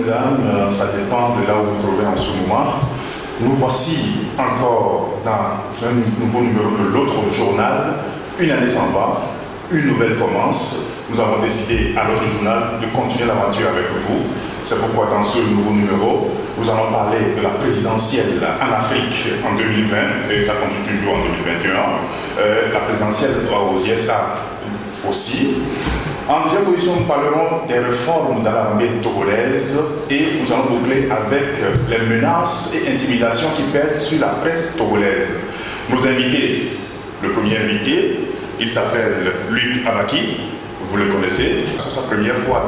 mesdames, ça dépend de là où vous vous trouvez en ce moment. Nous voici encore dans un nouveau numéro de l'autre journal. Une année s'en va, une nouvelle commence. Nous avons décidé à l'autre journal de continuer l'aventure avec vous. C'est pourquoi dans ce nouveau numéro, nous allons parler de la présidentielle en Afrique en 2020, et ça continue toujours en 2021. La présidentielle aux USA aussi. En deuxième position, nous parlerons des réformes dans l'armée togolaise et nous allons boucler avec les menaces et intimidations qui pèsent sur la presse togolaise. Nos invités, le premier invité, il s'appelle Luc Abaki. Vous le connaissez, c'est sa première fois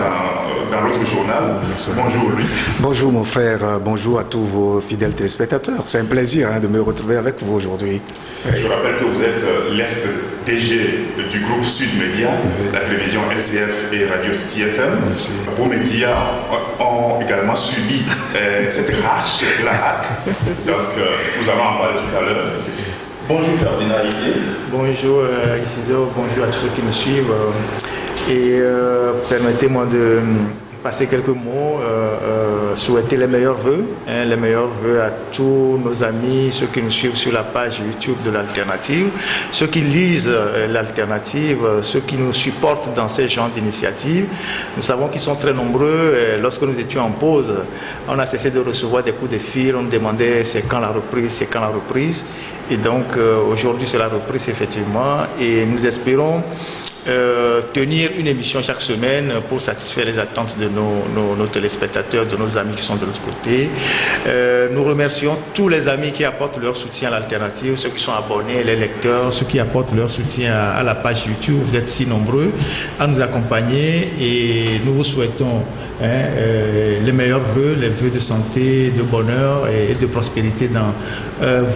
dans l'autre journal. Bonjour Luc. Bonjour mon frère, bonjour à tous vos fidèles téléspectateurs. C'est un plaisir de me retrouver avec vous aujourd'hui. Je rappelle que vous êtes l'ex-DG du groupe Sud Média, la télévision LCF et Radio City FM. Merci. Vos médias ont également subi cette hache, la hack. Donc nous allons en parler tout à l'heure. Bonjour Ferdinand Ité. Bonjour Isidore, bonjour à tous ceux qui me suivent. Permettez-moi de passer quelques mots, souhaiter les meilleurs vœux à tous nos amis, ceux qui nous suivent sur la page YouTube de l'Alternative, ceux qui lisent l'Alternative, ceux qui nous supportent dans ces genres d'initiatives. Nous savons qu'ils sont très nombreux. Et lorsque nous étions en pause, on a cessé de recevoir des coups de fil, on nous demandait c'est quand la reprise. Et donc aujourd'hui c'est la reprise effectivement et nous espérons tenir une émission chaque semaine pour satisfaire les attentes de nos téléspectateurs, de nos amis qui sont de l'autre côté. Nous remercions tous les amis qui apportent leur soutien à l'Alternative, ceux qui sont abonnés, les lecteurs, ceux qui apportent leur soutien à la page YouTube. Vous êtes si nombreux à nous accompagner et nous vous souhaitons les meilleurs vœux, les vœux de santé, de bonheur et de prospérité dans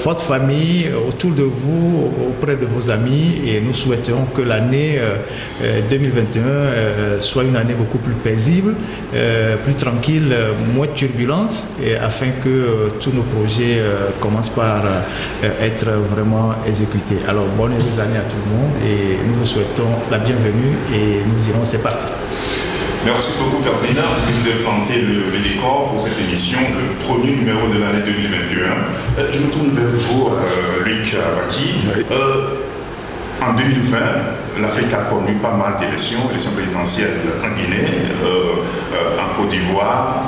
votre famille, autour de vous, auprès de vos amis, et nous souhaitons que l'année 2021 soit une année beaucoup plus paisible, plus tranquille, moins turbulente, et afin que tous nos projets commencent par être vraiment exécutés. Alors bonne et heureuse année à tout le monde et nous vous souhaitons la bienvenue et nous irons, c'est parti. Merci beaucoup Ferdinand de planter le décor pour cette émission, le premier numéro de l'année 2021. Je me tourne vers vous, Luc Abaki. Oui. En 2020, l'Afrique a connu pas mal d'élections présidentielles en Guinée, en Côte d'Ivoire,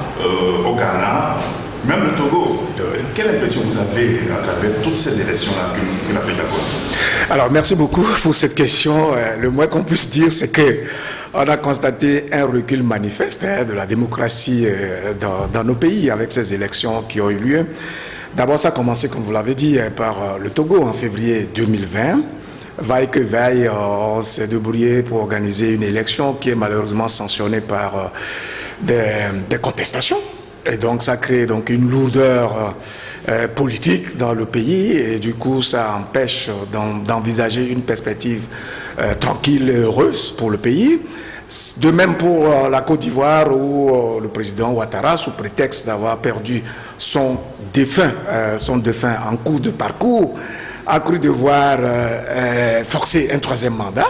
au Ghana, même le Togo. Quelle impression vous avez à travers toutes ces élections-là que l'Afrique a connues? Alors merci beaucoup pour cette question. Le moins qu'on puisse dire, c'est que on a constaté un recul manifeste de la démocratie dans nos pays avec ces élections qui ont eu lieu. D'abord, ça a commencé, comme vous l'avez dit, par le Togo en février 2020. Vaille que vaille, on s'est débrouillé pour organiser une élection qui est malheureusement sanctionnée par des contestations. Et donc, ça crée donc une lourdeur politique dans le pays et du coup, ça empêche d'envisager une perspective tranquille et heureuse pour le pays. De même pour la Côte d'Ivoire où le président Ouattara, sous prétexte d'avoir perdu son défunt en cours de parcours, a cru devoir forcer un troisième mandat.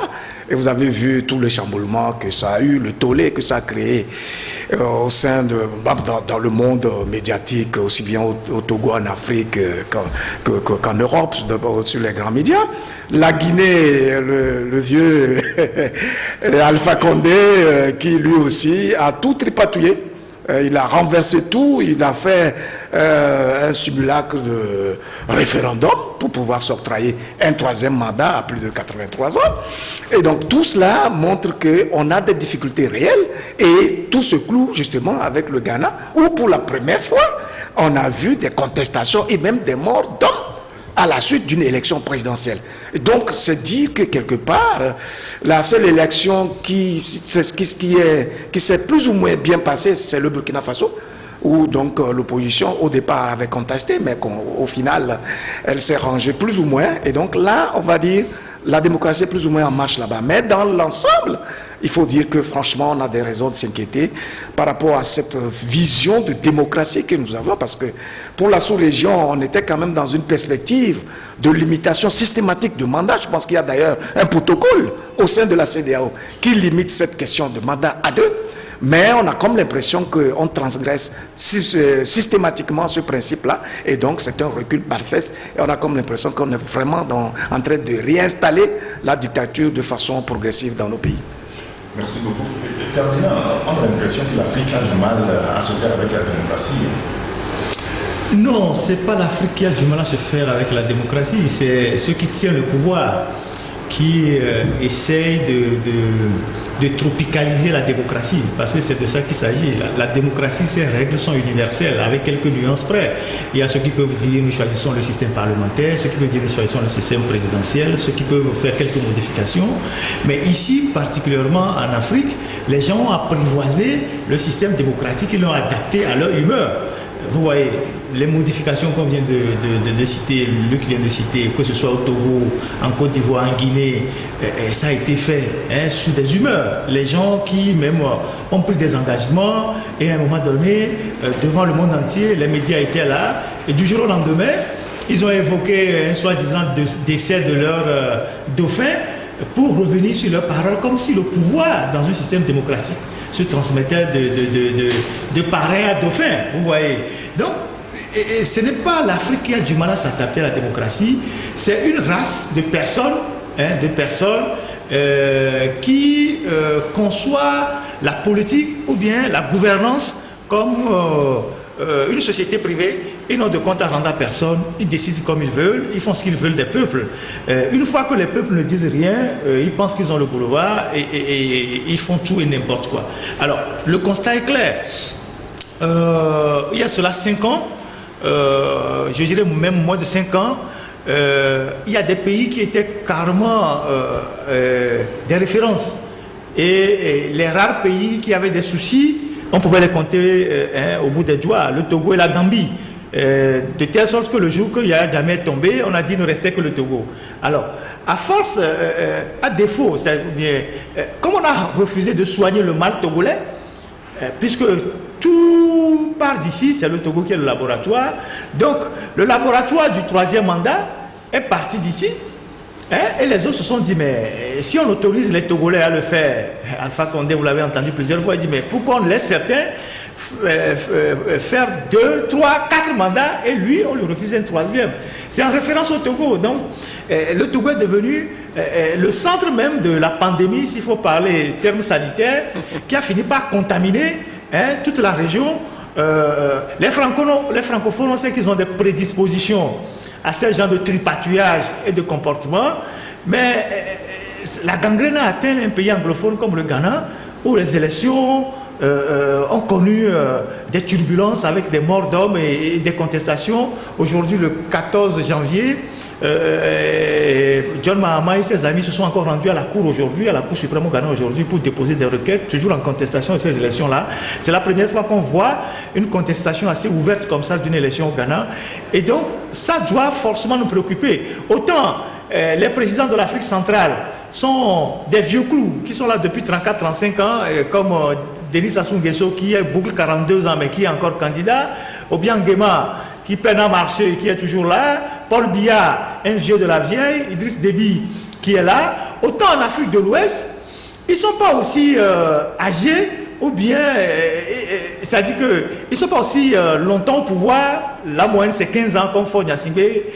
Et vous avez vu tout le chamboulement que ça a eu, le tollé que ça a créé au sein dans le monde médiatique, aussi bien au Togo, en Afrique qu'en Europe, sur les grands médias. La Guinée, le vieux Alpha Condé, qui lui aussi a tout tripatouillé. Il a renversé tout, il a fait un simulacre de référendum pour pouvoir s'octroyer un troisième mandat à plus de 83 ans. Et donc tout cela montre qu'on a des difficultés réelles et tout se cloue justement avec le Ghana où pour la première fois on a vu des contestations et même des morts d'hommes à la suite d'une élection présidentielle. Et donc, c'est dire que quelque part, la seule élection qui s'est plus ou moins bien passée, c'est le Burkina Faso, où donc l'opposition au départ avait contesté, mais au final, elle s'est rangée plus ou moins. Et donc là, on va dire, la démocratie est plus ou moins en marche là-bas. Mais dans l'ensemble, il faut dire que franchement, on a des raisons de s'inquiéter par rapport à cette vision de démocratie que nous avons, parce que pour la sous-région, on était quand même dans une perspective de limitation systématique de mandat. Je pense qu'il y a d'ailleurs un protocole au sein de la CEDEAO qui limite cette question de mandat à deux. Mais on a comme l'impression qu'on transgresse systématiquement ce principe-là, et donc c'est un recul manifeste, et on a comme l'impression qu'on est vraiment en train de réinstaller la dictature de façon progressive dans nos pays. Merci beaucoup. Ferdinand, on a l'impression que l'Afrique a du mal à se faire avec la démocratie. Non, ce n'est pas l'Afrique qui a du mal à se faire avec la démocratie, c'est ceux qui tiennent le pouvoir qui essayent de tropicaliser la démocratie, parce que c'est de ça qu'il s'agit. La démocratie, ses règles sont universelles, avec quelques nuances près. Il y a ceux qui peuvent dire nous choisissons le système parlementaire, ceux qui peuvent dire nous choisissons le système présidentiel, ceux qui peuvent faire quelques modifications. Mais ici, particulièrement en Afrique, les gens ont apprivoisé le système démocratique, ils l'ont adapté à leur humeur. Vous voyez, les modifications qu'on vient de citer, Luc vient de citer, que ce soit au Togo, en Côte d'Ivoire, en Guinée, ça a été fait sous des humeurs. Les gens qui même ont pris des engagements et à un moment donné, devant le monde entier, les médias étaient là et du jour au lendemain, ils ont évoqué un soi-disant décès de leur dauphin pour revenir sur leurs paroles comme si le pouvoir dans un système démocratique se transmettait de parrain à dauphin, vous voyez. Donc, et ce n'est pas l'Afrique qui a du mal à s'adapter à la démocratie, c'est une race de personnes, qui conçoit la politique ou bien la gouvernance comme une société privée. Ils n'ont de compte à rendre à personne, ils décident comme ils veulent, ils font ce qu'ils veulent des peuples. Une fois que les peuples ne disent rien, ils pensent qu'ils ont le boulevard et ils font tout et n'importe quoi. Alors, le constat est clair. Il y a cela 5 ans, je dirais même moins de 5 ans, il y a des pays qui étaient carrément des références. Et les rares pays qui avaient des soucis, on pouvait les compter au bout des doigts, le Togo et la Gambie. De telle sorte que le jour qu'il y a jamais tombé, on a dit qu'il ne restait que le Togo. Alors, à force, à défaut, comme on a refusé de soigner le mal togolais, puisque tout part d'ici, c'est le Togo qui est le laboratoire, donc le laboratoire du 3e mandat est parti d'ici, et les autres se sont dit, mais si on autorise les Togolais à le faire, Alpha Condé, vous l'avez entendu plusieurs fois, il dit, mais pourquoi on laisse certains faire 2, 3, 4 mandats et lui on lui refuse un 3e. C'est en référence au Togo. Donc le Togo est devenu le centre même de la pandémie, s'il faut parler termes sanitaires, qui a fini par contaminer toute la région. Les francophones, on sait qu'ils ont des prédispositions à ce genre de tripatouillage et de comportement, mais la gangrène a atteint un pays anglophone comme le Ghana, où les élections ont connu des turbulences avec des morts d'hommes et des contestations. Aujourd'hui, le 14 janvier, John Mahama et ses amis se sont encore rendus à la Cour aujourd'hui, à la Cour suprême au Ghana aujourd'hui, pour déposer des requêtes, toujours en contestation de ces élections-là. C'est la première fois qu'on voit une contestation assez ouverte comme ça d'une élection au Ghana. Et donc, ça doit forcément nous préoccuper. Autant les présidents de l'Afrique centrale sont des vieux clous qui sont là depuis 34-35 ans, comme Denis Sassou Nguesso qui est boucle 42 ans mais qui est encore candidat, Obiang Nguema qui peine à marcher, qui est toujours là, Paul Biya, un vieux de la vieille, Idriss Déby qui est là. Autant en Afrique de l'Ouest, ils ne sont pas aussi âgés, ou bien, c'est-à-dire qu'ils ne sont pas aussi longtemps au pouvoir. La moyenne c'est 15 ans comme Faure Gnassingbé,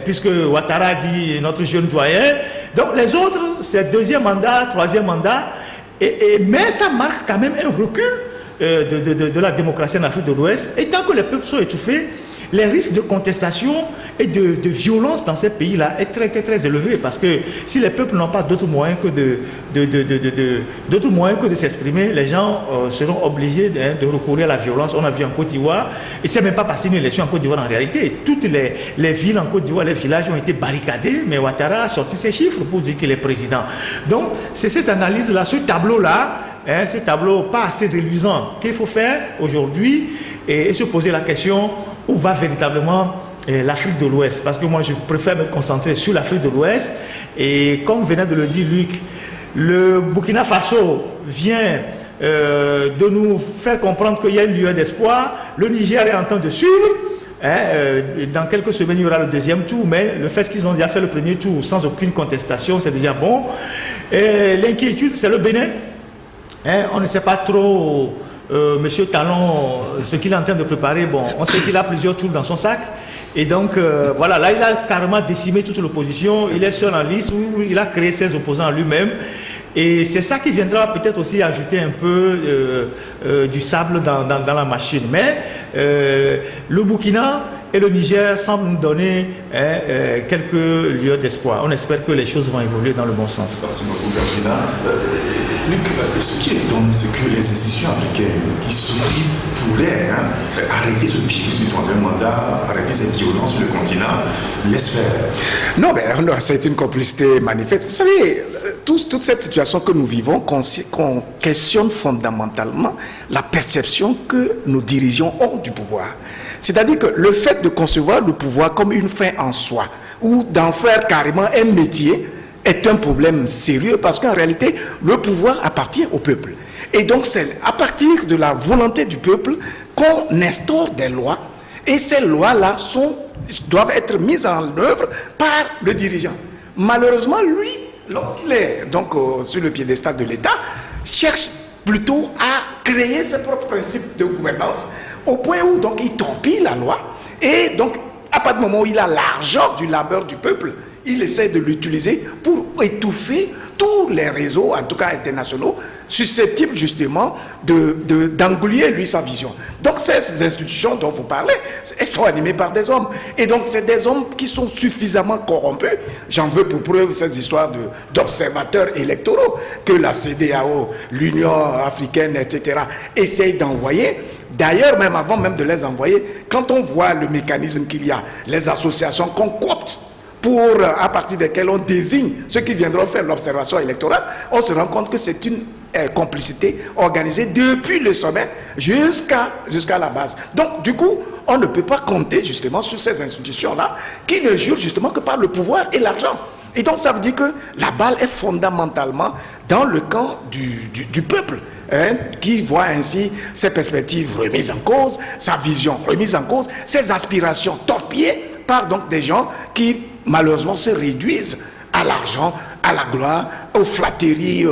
puisque Ouattara dit notre jeune doyen. Donc les autres, c'est 2e mandat, 3e mandat, mais ça marque quand même un recul de la démocratie en Afrique de l'Ouest. Et tant que les peuples sont étouffés, les risques de contestation et de violence dans ces pays-là est très, très, très élevé, parce que si les peuples n'ont pas d'autres moyens que de s'exprimer, les gens seront obligés de recourir à la violence. On a vu en Côte d'Ivoire, et c'est même pas passé une élection en Côte d'Ivoire en réalité. Toutes les villes en Côte d'Ivoire, les villages ont été barricadés, mais Ouattara a sorti ses chiffres pour dire qu'il est président. Donc c'est cette analyse-là, ce tableau-là, ce tableau pas assez reluisant qu'il faut faire aujourd'hui et se poser la question: où va véritablement l'Afrique de l'Ouest? Parce que moi, je préfère me concentrer sur l'Afrique de l'Ouest. Et comme venait de le dire Luc, le Burkina Faso vient de nous faire comprendre qu'il y a une lueur d'espoir. Le Niger est en train de suivre. Dans quelques semaines, il y aura le 2e tour, mais le fait qu'ils ont déjà fait le 1er tour sans aucune contestation, c'est déjà bon. L'inquiétude, c'est le Bénin. Hein, on ne sait pas trop, Monsieur Talon, ce qu'il est en train de préparer. Bon, on sait qu'il a plusieurs tours dans son sac. Et donc, voilà, là, il a carrément décimé toute l'opposition. Il est seul en liste, où il a créé ses opposants à lui-même. Et c'est ça qui viendra peut-être aussi ajouter un peu du sable dans la machine. Mais le Burkina et le Niger semblent nous donner quelques lieux d'espoir. On espère que les choses vont évoluer dans le bon sens. Merci beaucoup, Gardina. Luc, ce qui étonne, c'est que les institutions africaines qui pourraient arrêter ce virus du troisième mandat, arrêter cette violence sur le continent, laissent faire. Non, mais c'est une complicité manifeste. Vous savez, toute cette situation que nous vivons questionne fondamentalement la perception que nos dirigeants ont du pouvoir. C'est-à-dire que le fait de concevoir le pouvoir comme une fin en soi, ou d'en faire carrément un métier, est un problème sérieux parce qu'en réalité, le pouvoir appartient au peuple. Et donc, c'est à partir de la volonté du peuple qu'on instaure des lois. Et ces lois-là doivent être mises en œuvre par le dirigeant. Malheureusement, lui, lorsqu'il est donc sur le piédestal de l'État, cherche plutôt à créer ses propres principes de gouvernance au point où donc il torpille la loi. Et donc, à partir du moment où il a l'argent du labeur du peuple, il essaie de l'utiliser pour étouffer tous les réseaux, en tout cas internationaux, susceptibles justement d'engloutir lui sa vision. Donc ces institutions dont vous parlez, elles sont animées par des hommes. Et donc c'est des hommes qui sont suffisamment corrompus. J'en veux pour preuve ces histoires d'observateurs électoraux que la CEDEAO, l'Union africaine, etc. essayent d'envoyer. D'ailleurs, même avant même de les envoyer, quand on voit le mécanisme qu'il y a, les associations qu'on coopte, à partir desquelles on désigne ceux qui viendront faire l'observation électorale, on se rend compte que c'est une complicité organisée depuis le sommet jusqu'à la base. Donc, du coup, on ne peut pas compter justement sur ces institutions-là qui ne jurent justement que par le pouvoir et l'argent. Et donc, ça veut dire que la balle est fondamentalement dans le camp du peuple. Qui voit ainsi ses perspectives remises en cause, sa vision remise en cause, ses aspirations torpillées par donc des gens qui malheureusement se réduisent à l'argent, à la gloire, aux flatteries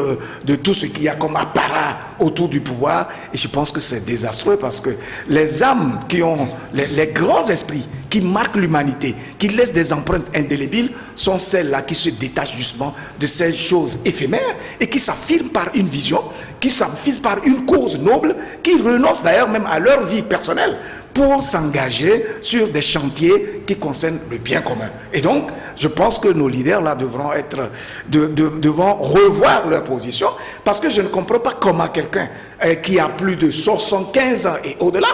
de tout ce qu'il y a comme apparat autour du pouvoir. Et je pense que c'est désastreux parce que les âmes qui ont, les grands esprits qui marquent l'humanité, qui laissent des empreintes indélébiles, sont celles-là qui se détachent justement de ces choses éphémères et qui s'affirment par une vision, qui s'affirment par une cause noble, qui renoncent d'ailleurs même à leur vie personnelle pour s'engager sur des chantiers qui concernent le bien commun. Et donc, je pense que nos leaders là devront revoir leur position, parce que je ne comprends pas comment quelqu'un qui a plus de 75 ans et au-delà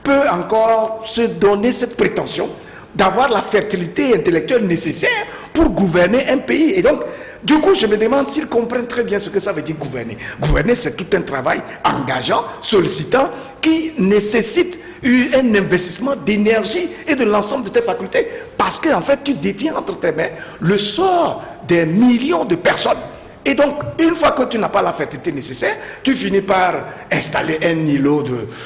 peut encore se donner cette prétention d'avoir la fertilité intellectuelle nécessaire pour gouverner un pays. Et donc, du coup, je me demande s'ils comprennent très bien ce que ça veut dire gouverner. Gouverner, c'est tout un travail engageant, sollicitant, qui nécessite un investissement d'énergie et de l'ensemble de tes facultés. Parce qu'en fait, tu détiens entre tes mains le sort des millions de personnes. Et donc, une fois que tu n'as pas la fertilité nécessaire, tu finis par installer un îlot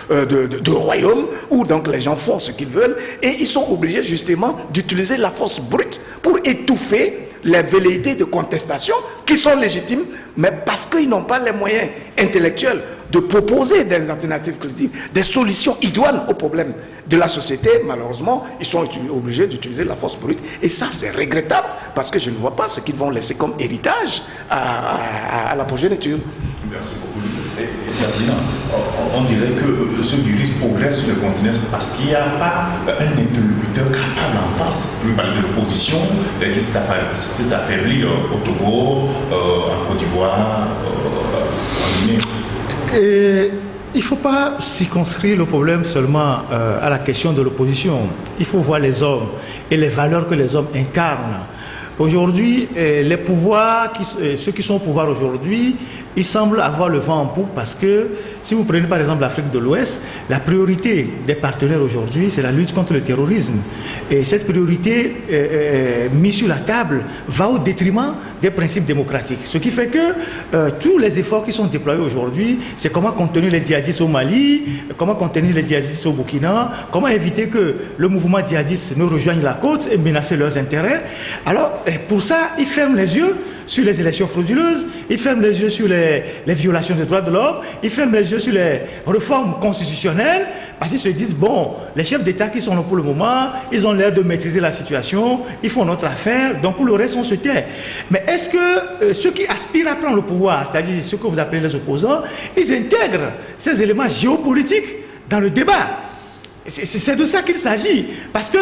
de royaume où donc les gens font ce qu'ils veulent et ils sont obligés justement d'utiliser la force brute pour étouffer les velléités de contestation qui sont légitimes, mais parce qu'ils n'ont pas les moyens intellectuels de proposer des alternatives collectives, des solutions idoines aux problèmes de la société. Malheureusement, ils sont obligés d'utiliser la force brute. Et ça, c'est regrettable, parce que je ne vois pas ce qu'ils vont laisser comme héritage à la progéniture. Merci beaucoup. Et Ferdinand, on dirait que ce virus progresse sur le continent parce qu'il n'y a pas un interlocuteur capable en face. Je veux parler de l'opposition qui s'est affaiblie au Togo, en Côte d'Ivoire, en Guinée. Il ne faut pas circonscrire le problème seulement à la question de l'opposition. Il faut voir les hommes et les valeurs que les hommes incarnent. Aujourd'hui, les pouvoirs, ceux qui sont au pouvoir aujourd'hui, ils semblent avoir le vent en poupe parce que, si vous prenez par exemple l'Afrique de l'Ouest, la priorité des partenaires aujourd'hui, c'est la lutte contre le terrorisme. Et cette priorité mise sur la table va au détriment des principes démocratiques. Ce qui fait que tous les efforts qui sont déployés aujourd'hui, c'est comment contenir les djihadistes au Mali, comment contenir les djihadistes au Burkina, comment éviter que le mouvement djihadiste ne rejoigne la côte et menacer leurs intérêts. Alors, pour ça, ils ferment les yeux sur les élections frauduleuses, ils ferment les yeux sur les violations des droits de l'homme, ils ferment les yeux sur les réformes constitutionnelles, parce qu'ils se disent, bon, les chefs d'État qui sont là pour le moment, ils ont l'air de maîtriser la situation, ils font notre affaire, donc pour le reste, on se tait. Mais est-ce que ceux qui aspirent à prendre le pouvoir, c'est-à-dire ceux que vous appelez les opposants, ils intègrent ces éléments géopolitiques dans le débat? C'est de ça qu'il s'agit. Parce que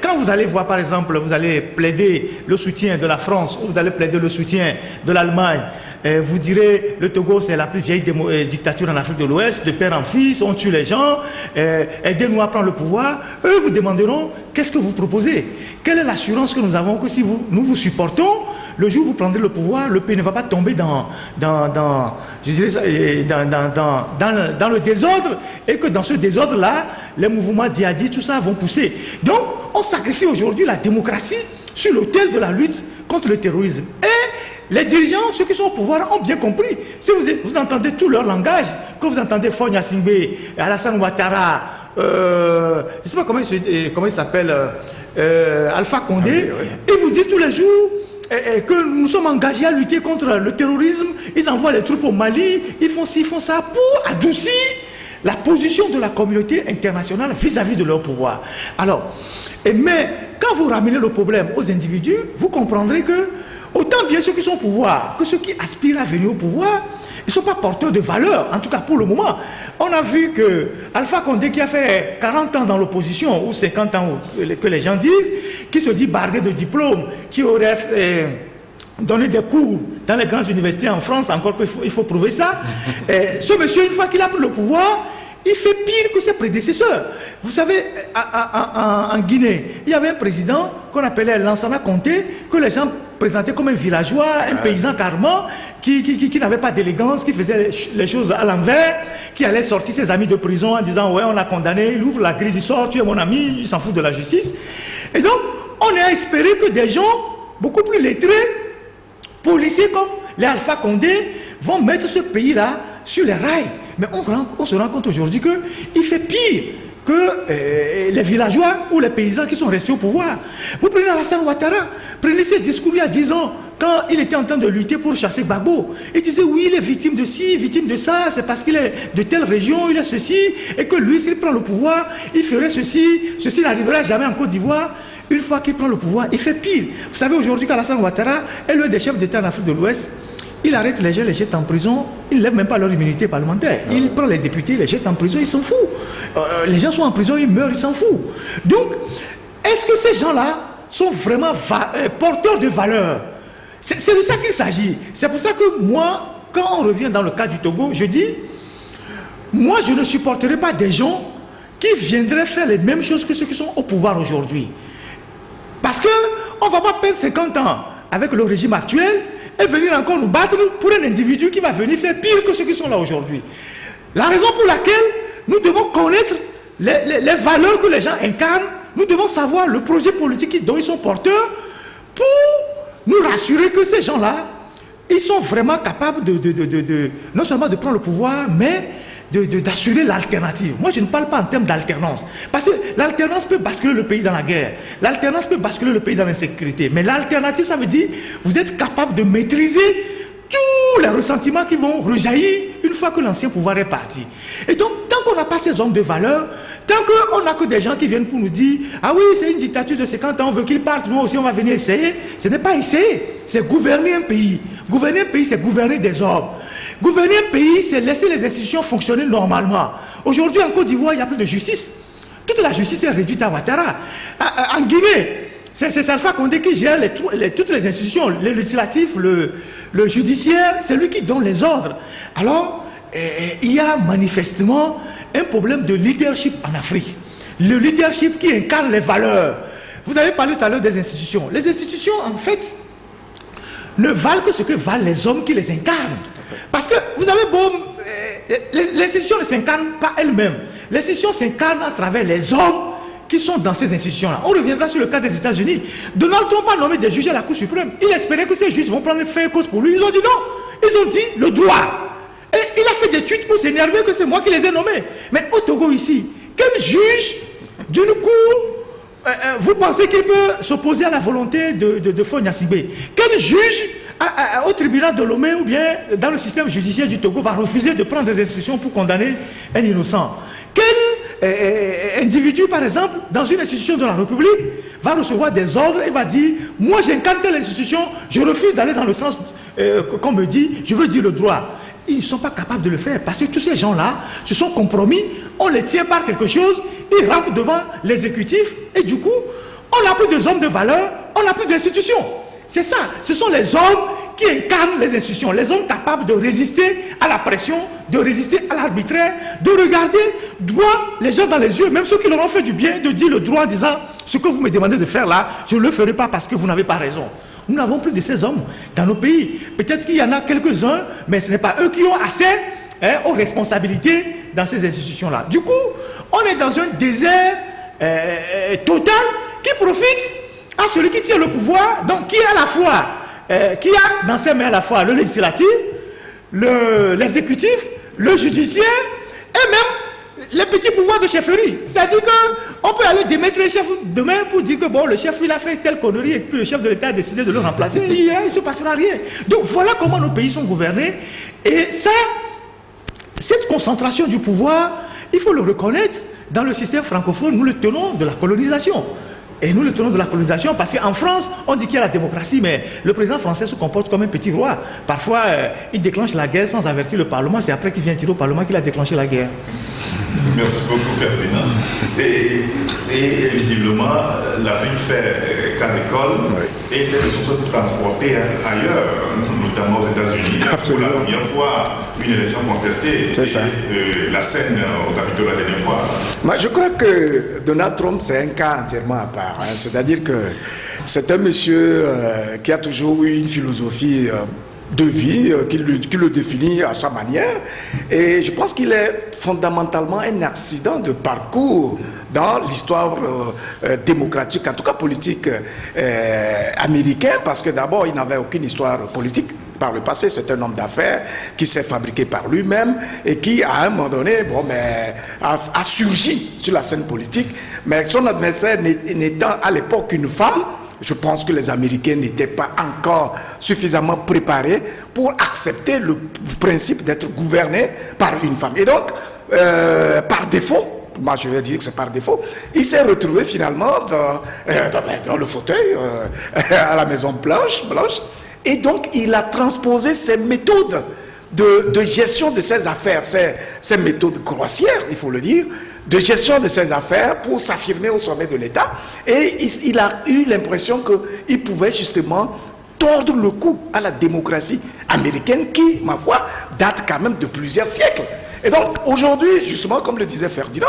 quand vous allez voir, par exemple, vous allez plaider le soutien de la France, ou vous allez plaider le soutien de l'Allemagne, vous direz, le Togo, c'est la plus vieille dictature en Afrique de l'Ouest, de père en fils, on tue les gens, aidez-nous à prendre le pouvoir. Eux vous demanderont, qu'est-ce que vous proposez? Quelle est l'assurance que nous avons que si nous vous supportons, le jour où vous prendrez le pouvoir, le pays ne va pas tomber dans le désordre, et que dans ce désordre-là, les mouvements djihadistes, tout ça vont pousser. Donc, on sacrifie aujourd'hui la démocratie sur l'autel de la lutte contre le terrorisme. Et les dirigeants, ceux qui sont au pouvoir, ont bien compris. Si vous entendez tout leur langage, quand vous entendez Faure Gnassingbé, Alassane Ouattara, je ne sais pas comment il s'appelle, Alpha Condé, ils vous disent tous les jours que nous sommes engagés à lutter contre le terrorisme, ils envoient les troupes au Mali, ils font ci, ils font ça pour adoucir la position de la communauté internationale vis-à-vis de leur pouvoir. Alors, mais quand vous ramenez le problème aux individus, vous comprendrez que autant bien ceux qui sont au pouvoir que ceux qui aspirent à venir au pouvoir, ils ne sont pas porteurs de valeur, en tout cas pour le moment. On a vu que Alpha Condé, qui a fait 40 ans dans l'opposition, ou 50 ans que les gens disent, qui se dit bardé de diplômes, qui aurait donné des cours dans les grandes universités en France, encore qu'il faut prouver ça. Ce monsieur, une fois qu'il a pris le pouvoir, il fait pire que ses prédécesseurs. Vous savez, en Guinée, il y avait un président qu'on appelait Lansana Conté, que les gens présentaient comme un villageois, un paysan carrément, qui n'avait pas d'élégance, qui faisait les choses à l'envers, qui allait sortir ses amis de prison en disant « ouais, on l'a condamné, il ouvre la grille, il sort, tu es mon ami, il s'en fout de la justice ». Et donc, on est à espérer que des gens beaucoup plus lettrés, policiers comme les Alpha Condé, vont mettre ce pays-là sur les rails. Mais on se rend compte aujourd'hui qu'il fait pire que les villageois ou les paysans qui sont restés au pouvoir. Vous prenez Alassane Ouattara, prenez ses discours il y a 10 ans, quand il était en train de lutter pour chasser Gbagbo. Il disait oui, il est victime de ci, victime de ça, c'est parce qu'il est de telle région, il est ceci, et que lui, s'il prend le pouvoir, il ferait ceci, ceci n'arrivera jamais en Côte d'Ivoire. Une fois qu'il prend le pouvoir, il fait pire. Vous savez aujourd'hui qu'Alassane Ouattara est l'un des chefs d'État en Afrique de l'Ouest. Il arrête les gens, les jette en prison, il ne lève même pas leur immunité parlementaire. Il prend les députés, les jette en prison, il s'en fout. Les gens sont en prison, ils meurent, ils s'en foutent. Donc, est-ce que ces gens-là sont vraiment porteurs de valeurs? C'est de ça qu'il s'agit. C'est pour ça que moi, quand on revient dans le cas du Togo, je dis, moi je ne supporterai pas des gens qui viendraient faire les mêmes choses que ceux qui sont au pouvoir aujourd'hui. Parce qu'on ne va pas perdre 50 ans avec le régime actuel et venir encore nous battre pour un individu qui va venir faire pire que ceux qui sont là aujourd'hui. La raison pour laquelle nous devons connaître les valeurs que les gens incarnent, nous devons savoir le projet politique dont ils sont porteurs pour nous rassurer que ces gens-là, ils sont vraiment capables non seulement de prendre le pouvoir, mais d'assurer l'alternative. Moi, je ne parle pas en termes d'alternance. Parce que l'alternance peut basculer le pays dans la guerre. L'alternance peut basculer le pays dans l'insécurité. Mais l'alternative, ça veut dire vous êtes capable de maîtriser tous les ressentiments qui vont rejaillir une fois que l'ancien pouvoir est parti. Et donc, tant qu'on n'a pas ces hommes de valeur, tant qu'on n'a que des gens qui viennent pour nous dire « Ah oui, c'est une dictature de 50 ans, on veut qu'ils partent, nous aussi on va venir essayer », ce n'est pas essayer, c'est gouverner un pays. Gouverner un pays, c'est gouverner des hommes. Gouverner un pays, c'est laisser les institutions fonctionner normalement. Aujourd'hui, en Côte d'Ivoire, il n'y a plus de justice. Toute la justice est réduite à Ouattara. En Guinée, c'est Alpha Condé qui gère toutes les institutions, le législatif, le judiciaire, c'est lui qui donne les ordres. Alors, il y a manifestement un problème de leadership en Afrique. Le leadership qui incarne les valeurs. Vous avez parlé tout à l'heure des institutions. Les institutions, en fait, ne valent que ce que valent les hommes qui les incarnent. Parce que vous avez beau... les institutions ne s'incarnent pas elles-mêmes. Les institutions s'incarnent à travers les hommes qui sont dans ces institutions-là. On reviendra sur le cas des États-Unis. Donald Trump a nommé des juges à la Cour suprême. Il espérait que ces juges vont prendre faire cause pour lui. Ils ont dit non. Ils ont dit le droit. Et il a fait des tweets pour s'énerver que c'est moi qui les ai nommés. Mais au Togo ici, quel juge d'une cour, vous pensez qu'il peut s'opposer à la volonté de Faure Gnassingbé? Quel juge au tribunal de Lomé ou bien dans le système judiciaire du Togo va refuser de prendre des instructions pour condamner un innocent? Quel individu, par exemple, dans une institution de la République, va recevoir des ordres et va dire « Moi, j'incarne telle institution, je refuse d'aller dans le sens qu'on me dit, je veux dire le droit. » Ils ne sont pas capables de le faire parce que tous ces gens-là se sont compromis, on les tient par quelque chose, ils rampent devant l'exécutif et du coup, on n'a plus des hommes de valeur, on n'a plus d'institutions. C'est ça, ce sont les hommes qui incarnent les institutions, les hommes capables de résister à la pression, de résister à l'arbitraire, de regarder droit les gens dans les yeux, même ceux qui leur ont fait du bien, de dire le droit en disant ce que vous me demandez de faire là, je ne le ferai pas parce que vous n'avez pas raison. Nous n'avons plus de ces hommes dans nos pays. Peut-être qu'il y en a quelques-uns, mais ce n'est pas eux qui ont accès aux responsabilités dans ces institutions-là. Du coup, on est dans un désert total qui profite à celui qui tient le pouvoir, donc qui est à la fois, qui a dans ses mains à la fois le législatif, l'exécutif, le judiciaire et même les petits pouvoirs de chefferie. C'est-à-dire qu'on peut aller démettre le chef demain pour dire que bon, le chef il a fait telle connerie et puis le chef de l'État a décidé de le remplacer, il ne se passera rien. Donc voilà comment nos pays sont gouvernés. Et ça, cette concentration du pouvoir, il faut le reconnaître, dans le système francophone, nous le tenons de la colonisation. Et nous le tenons de la colonisation parce qu'en France, on dit qu'il y a la démocratie, mais le président français se comporte comme un petit roi. Parfois, il déclenche la guerre sans avertir le Parlement. C'est après qu'il vient dire au Parlement qu'il a déclenché la guerre. Merci beaucoup, Ferdinand. Et visiblement, l'Afrique fait cas d'école et essaie de se transporter ailleurs, notamment aux États-Unis. Pour la première fois, une élection contestée. C'est ça. La scène au Capitole la dernière fois. Moi, je crois que Donald Trump, c'est un cas entièrement à part. Hein. C'est-à-dire que c'est un monsieur qui a toujours eu une philosophie de vie qui le définit à sa manière. Et je pense qu'il est fondamentalement un accident de parcours dans l'histoire démocratique, en tout cas politique américaine, parce que d'abord, il n'avait aucune histoire politique. Par le passé, c'est un homme d'affaires qui s'est fabriqué par lui-même et qui, à un moment donné, a surgi sur la scène politique. Mais son adversaire n'étant à l'époque qu'une femme, je pense que les Américains n'étaient pas encore suffisamment préparés pour accepter le principe d'être gouverné par une femme. Et donc, par défaut, moi je vais dire que c'est par défaut, il s'est retrouvé finalement dans le fauteuil à la Maison Blanche. Et donc, il a transposé ces méthodes de gestion de ses affaires, ces méthodes grossières, il faut le dire, de gestion de ses affaires pour s'affirmer au sommet de l'État. Et il a eu l'impression qu'il pouvait justement tordre le cou à la démocratie américaine qui, ma foi, date quand même de plusieurs siècles. Et donc, aujourd'hui, justement, comme le disait Ferdinand,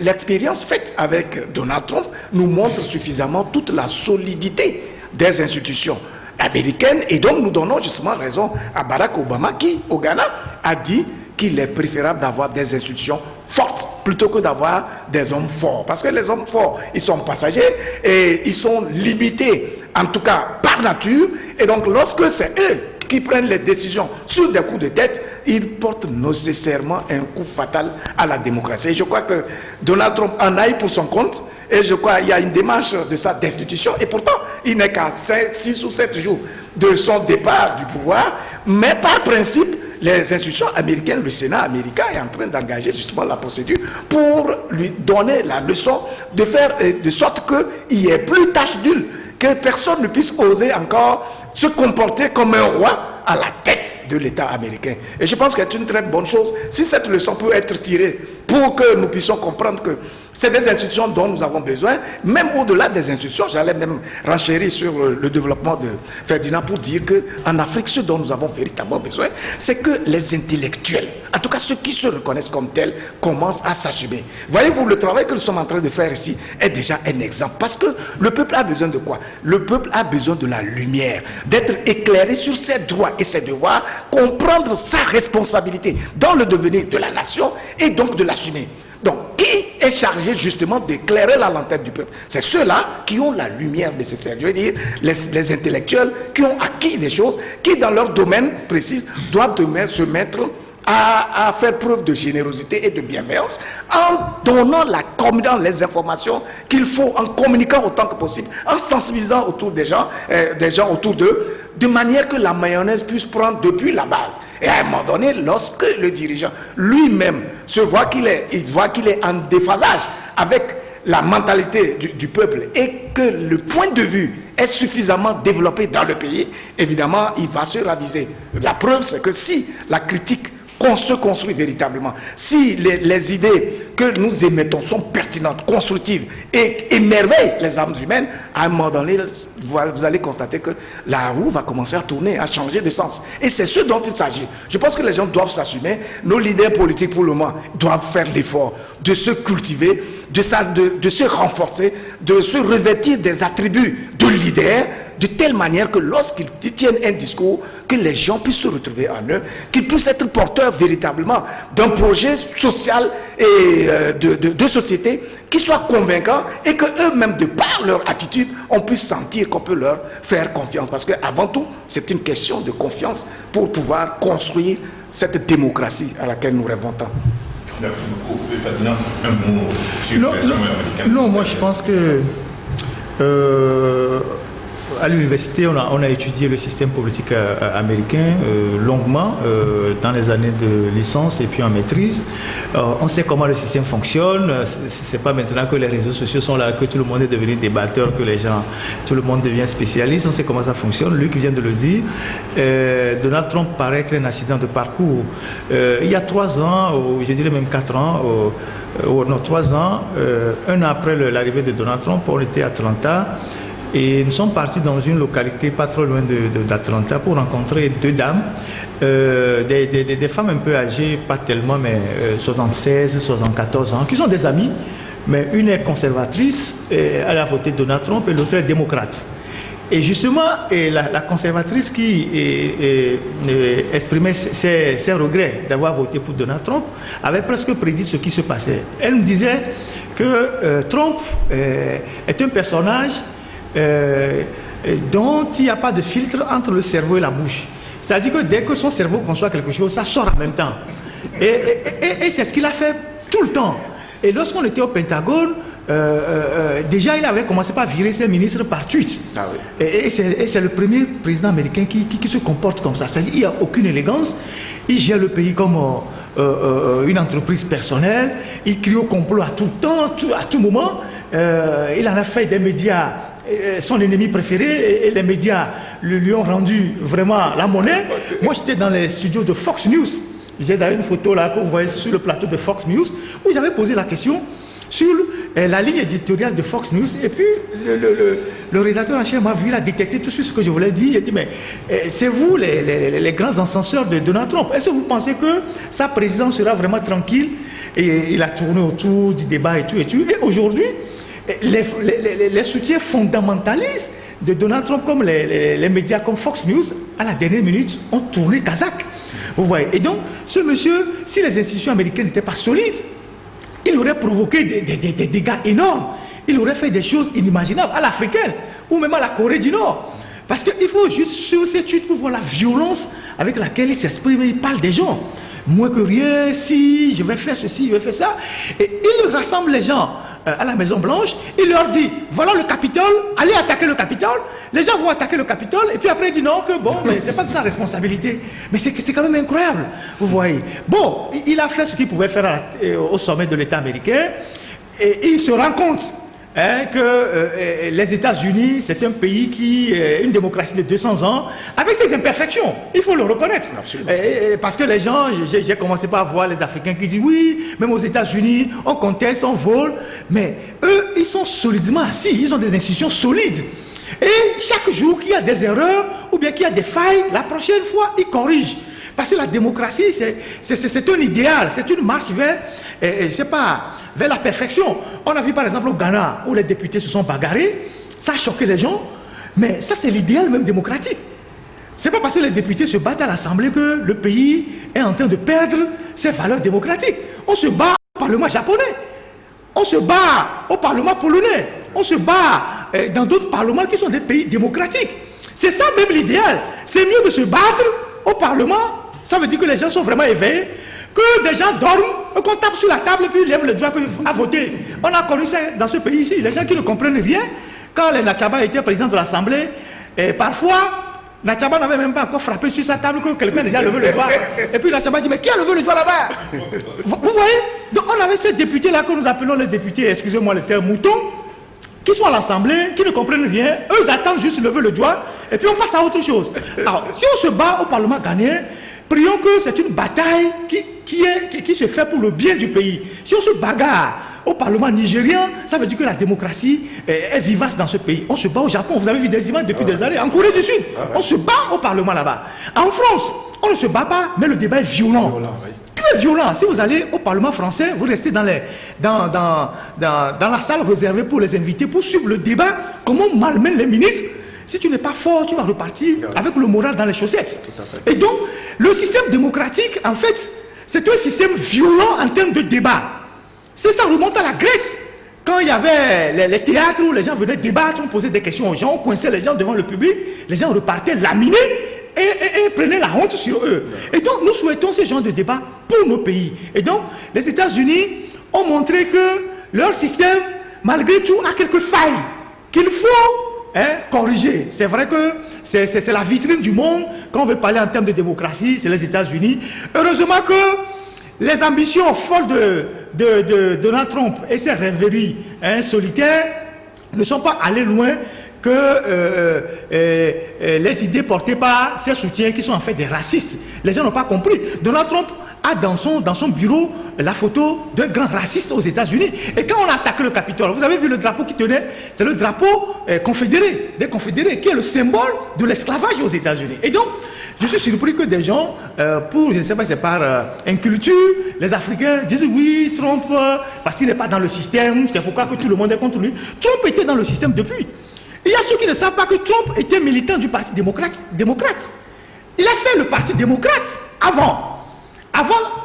l'expérience faite avec Donald Trump nous montre suffisamment toute la solidité des institutions américaine, et donc nous donnons justement raison à Barack Obama qui, au Ghana, a dit qu'il est préférable d'avoir des institutions fortes plutôt que d'avoir des hommes forts. Parce que les hommes forts, ils sont passagers et ils sont limités, en tout cas par nature, et donc lorsque c'est eux qui prennent les décisions sur des coups de tête, ils portent nécessairement un coup fatal à la démocratie. Et je crois que Donald Trump en aille pour son compte, et je crois qu'il y a une démarche de sa destitution, et pourtant, il n'est qu'à 6 ou 7 jours de son départ du pouvoir, mais par principe, les institutions américaines, le Sénat américain est en train d'engager justement la procédure pour lui donner la leçon de faire de sorte qu'il n'y ait plus tache d'huile, que personne ne puisse oser encore se comporter comme un roi à la tête de l'État américain. Et je pense que c'est une très bonne chose si cette leçon peut être tirée pour que nous puissions comprendre que c'est des institutions dont nous avons besoin, même au-delà des institutions. J'allais même renchérir sur le développement de Ferdinand pour dire qu'en Afrique, ce dont nous avons véritablement besoin, c'est que les intellectuels, en tout cas ceux qui se reconnaissent comme tels, commencent à s'assumer. Voyez-vous, le travail que nous sommes en train de faire ici est déjà un exemple. Parce que le peuple a besoin de quoi? Le peuple a besoin de la lumière, d'être éclairé sur ses droits et ses devoirs, comprendre sa responsabilité dans le devenir de la nation et donc de l'assumer. Donc, qui est chargé justement d'éclairer la lanterne du peuple? C'est ceux-là qui ont la lumière nécessaire. Je veux dire, les intellectuels qui ont acquis des choses, qui dans leur domaine précis doivent demain se mettre à faire preuve de générosité et de bienveillance en donnant les informations qu'il faut, en communiquant autant que possible, en sensibilisant autour des gens autour d'eux, de manière que la mayonnaise puisse prendre depuis la base. Et à un moment donné, lorsque le dirigeant lui-même se voit qu'il est en déphasage avec la mentalité du peuple et que le point de vue est suffisamment développé dans le pays, évidemment, il va se raviser. La preuve, c'est que si la critique se construit véritablement, si les idées que nous émettons sont pertinentes, constructives et émerveillent les âmes humaines, à un moment donné, vous allez constater que la roue va commencer à tourner, à changer de sens. Et c'est ce dont il s'agit. Je pense que les gens doivent s'assumer. Nos leaders politiques, pour le moment, doivent faire l'effort de se cultiver, de se renforcer, de se revêtir des attributs de leader, de telle manière que lorsqu'ils tiennent un discours, que les gens puissent se retrouver en eux, qu'ils puissent être porteurs véritablement d'un projet social et de société qui soit convaincant et qu'eux-mêmes, de par leur attitude, on puisse sentir qu'on peut leur faire confiance. Parce qu'avant tout, c'est une question de confiance pour pouvoir construire cette démocratie à laquelle nous rêvons tant. Merci beaucoup. Ferdinand, un mot sur la question américaine. Non, moi je pense que à l'université, on a étudié le système politique américain longuement dans les années de licence et puis en maîtrise. On sait comment le système fonctionne. C'est pas maintenant que les réseaux sociaux sont là, que tout le monde est devenu débatteur, que tout le monde devient spécialiste. On sait comment ça fonctionne. Lui qui vient de le dire, Donald Trump paraît être un accident de parcours. Il y a 3 ans, ou je dirais même 4 ans, non 3 ans, un an après l'arrivée de Donald Trump, on était à Atlanta. Et nous sommes partis dans une localité pas trop loin d'Atlanta pour rencontrer 2 dames, des femmes un peu âgées, pas tellement, mais 76, 74 ans, qui sont des amies, mais une est conservatrice, elle a voté Donald Trump, et l'autre est démocrate. Et justement, la conservatrice qui exprimait ses regrets d'avoir voté pour Donald Trump avait presque prédit ce qui se passait. Elle me disait que Trump est un personnage dont il n'y a pas de filtre entre le cerveau et la bouche. C'est-à-dire que dès que son cerveau conçoit quelque chose, ça sort en même temps. Et c'est ce qu'il a fait tout le temps. Et lorsqu'on était au Pentagone, déjà il avait commencé par virer ses ministres par tweet. Ah oui. Et c'est le premier président américain qui se comporte comme ça. C'est-à-dire qu'il n'y a aucune élégance. Il gère le pays comme une entreprise personnelle. Il crie au complot à tout temps, à tout moment. Il en a fait des médias son ennemi préféré, et les médias lui ont rendu vraiment la monnaie. Moi j'étais dans les studios de Fox News. J'ai d'ailleurs une photo là que vous voyez sur le plateau de Fox News où j'avais posé la question sur la ligne éditoriale de Fox News, et puis le rédacteur en chef m'a vu, il a détecté tout ce que je voulais dire. Il a dit mais c'est vous les grands encenseurs de Donald Trump, est-ce que vous pensez que sa présidence sera vraiment tranquille? Et il a tourné autour du débat et tout. Et aujourd'hui les soutiens fondamentalistes de Donald Trump, comme les médias comme Fox News, à la dernière minute ont tourné kazakh. Vous voyez. Et donc ce monsieur, si les institutions américaines n'étaient pas solides, il aurait provoqué des dégâts énormes. Il aurait fait des choses inimaginables à l'africaine ou même à la Corée du Nord. Parce qu'il faut juste sur ces tweets pour voir la violence avec laquelle il s'exprime. Il parle des gens. Moins que rien, si je vais faire ceci, je vais faire ça. Et il rassemble les gens à la Maison Blanche. Il leur dit, voilà le Capitole, allez attaquer le Capitole. Les gens vont attaquer le Capitole. Et puis après, il dit non, que bon, mais c'est pas de sa responsabilité. Mais c'est quand même incroyable. Vous voyez. Bon, il a fait ce qu'il pouvait faire au sommet de l'État américain. Et il se rend compte que les États-Unis, c'est un pays qui est une démocratie de 200 ans, avec ses imperfections, il faut le reconnaître. Parce que les gens, j'ai commencé par voir les Africains qui disent oui, même aux États-Unis, on conteste, on vole, mais eux, ils sont solidement assis, ils ont des institutions solides. Et chaque jour qu'il y a des erreurs, ou bien qu'il y a des failles, la prochaine fois, ils corrigent. Parce que la démocratie, c'est un idéal, c'est une marche vers, vers la perfection. On a vu par exemple au Ghana, où les députés se sont bagarrés, ça a choqué les gens, mais ça c'est l'idéal même démocratique. C'est pas parce que les députés se battent à l'Assemblée que le pays est en train de perdre ses valeurs démocratiques. On se bat au Parlement japonais, on se bat au Parlement polonais, on se bat dans d'autres parlements qui sont des pays démocratiques. C'est ça même l'idéal. C'est mieux de se battre au Parlement. Ça veut dire que les gens sont vraiment éveillés, que des gens dorment, qu'on tape sur la table et puis ils lèvent le doigt à voter. On a connu ça dans ce pays ici. Les gens qui ne comprennent rien, quand les Nachaba étaient président de l'Assemblée, parfois, Natchaba n'avait même pas encore frappé sur sa table que quelqu'un déjà levé le doigt. Et puis Natchaba dit, mais qui a levé le doigt là-bas? Vous voyez? Donc on avait ces députés-là que nous appelons les députés, excusez-moi le terme mouton, qui sont à l'Assemblée, qui ne comprennent rien. Eux, ils attendent juste lever le doigt et puis on passe à autre chose. Alors, si on se bat au Parlement ghanéen, prions que c'est une bataille qui se fait pour le bien du pays. Si on se bagarre au Parlement nigérien, ça veut dire que la démocratie est vivace dans ce pays. On se bat au Japon, vous avez vu des images depuis des années. En Corée du Sud, on se bat au Parlement là-bas. En France, on ne se bat pas, mais le débat est violent. Très violent. Si vous allez au Parlement français, vous restez dans la salle réservée pour les invités pour suivre le débat, comment on malmène les ministres. Si tu n'es pas fort, tu vas repartir avec le moral dans les chaussettes. Et donc, le système démocratique, en fait, c'est un système violent en termes de débat. C'est ça, remonte à la Grèce. Quand il y avait les théâtres où les gens venaient débattre, on posait des questions aux gens, on coinçait les gens devant le public, les gens repartaient laminés et prenaient la honte sur eux. Et donc, nous souhaitons ce genre de débat pour nos pays. Et donc, les États-Unis ont montré que leur système, malgré tout, a quelques failles qu'il faut corriger. C'est vrai que c'est la vitrine du monde. Quand on veut parler en termes de démocratie, c'est les États-Unis. Heureusement que les ambitions folles de Donald Trump et ses rêveries solitaires ne sont pas allées loin que les idées portées par ses soutiens qui sont en fait des racistes. Les gens n'ont pas compris. Donald Trump a dans son bureau la photo d'un grand raciste aux États-Unis. Et quand on a attaqué le Capitole, vous avez vu le drapeau qui tenait, c'est le drapeau confédéré, des confédérés, qui est le symbole de l'esclavage aux États-Unis. Et donc, je suis surpris que des gens, pour, je ne sais pas, c'est par inculture, les Africains disent oui, Trump, parce qu'il n'est pas dans le système, c'est pourquoi que tout le monde est contre lui. Trump était dans le système depuis. Il y a ceux qui ne savent pas que Trump était militant du Parti démocrate. Il a fait le Parti démocrate avant,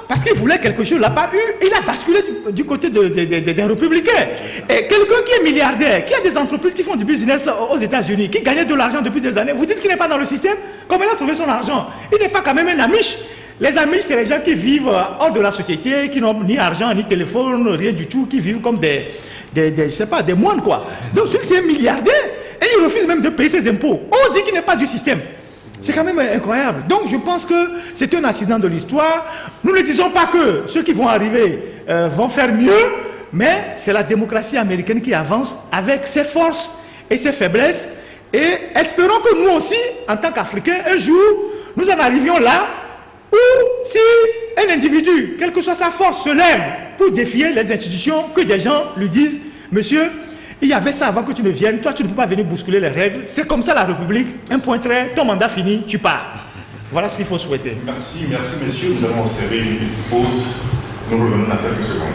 parce qu'il voulait quelque chose, il l'a pas eu, il a basculé du côté des républicains. Et quelqu'un qui est milliardaire, qui a des entreprises qui font du business aux États-Unis, qui gagnait de l'argent depuis des années, vous dites qu'il n'est pas dans le système? Comment il a trouvé son argent? Il n'est pas quand même un amiche. Les amiches, c'est les gens qui vivent hors de la société, qui n'ont ni argent, ni téléphone, rien du tout, qui vivent comme je sais pas, des moines, quoi. Donc, celui-ci c'est un milliardaire, et il refuse même de payer ses impôts. On dit qu'il n'est pas du système. C'est quand même incroyable. Donc je pense que c'est un accident de l'histoire. Nous ne disons pas que ceux qui vont arriver vont faire mieux, mais c'est la démocratie américaine qui avance avec ses forces et ses faiblesses. Et espérons que nous aussi, en tant qu'Africains, un jour, nous en arrivions là où si un individu, quelle que soit sa force, se lève pour défier les institutions, que des gens lui disent, monsieur, il y avait ça avant que tu ne viennes, toi tu ne peux pas venir bousculer les règles, c'est comme ça la République, un point trait, ton mandat fini, tu pars. Voilà ce qu'il faut souhaiter. Merci messieurs, nous allons observer une petite pause, nous revenons dans quelques secondes.